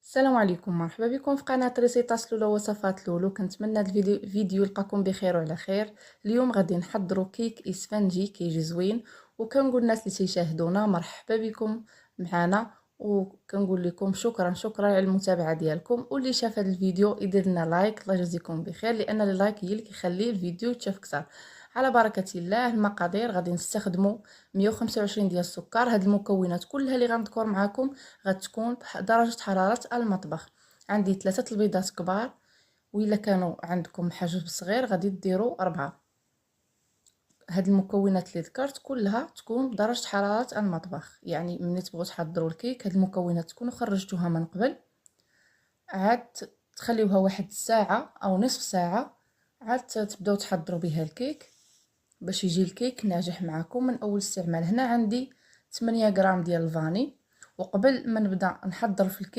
السلام عليكم، مرحبا بكم في قناه ريسيطاس لولو وصفات لولو. كنتمنى الفيديو يلقاكم بخير وعلى خير. اليوم غادي نحضروا كيك اسفنجي كيجي زوين، وكنقول الناس اللي تيشاهدونا مرحبا بكم معنا، وكنقول لكم شكرا على المتابعه ديالكم. واللي شاف هذا الفيديو يدير لنا لايك، الله يجزيكم بخير، لان اللايك هي اللي كيخلي الفيديو يتشاف اكثر. على بركه الله. المقادير غادي نستخدموا 125 ديال السكر. هاد المكونات كلها اللي غنذكر معكم غتكون بدرجه حراره المطبخ. عندي 3 البيضات كبار، وإلا كانوا عندكم حجم صغير غادي ديروا 4. هاد المكونات اللي ذكرت كلها تكون بدرجه حراره المطبخ، يعني ملي تبغوا تحضروا الكيك هاد المكونات تكونوا خرجتوها من قبل، عاد تخليوها واحد الساعه او نصف ساعه، عاد تبداو تحضروا بها الكيك باش يجي الكيك ناجح معكم من اول استعمال. هنا عندي 8 غرام ديال الفاني. وقبل ما نبدا نحضر في الكيك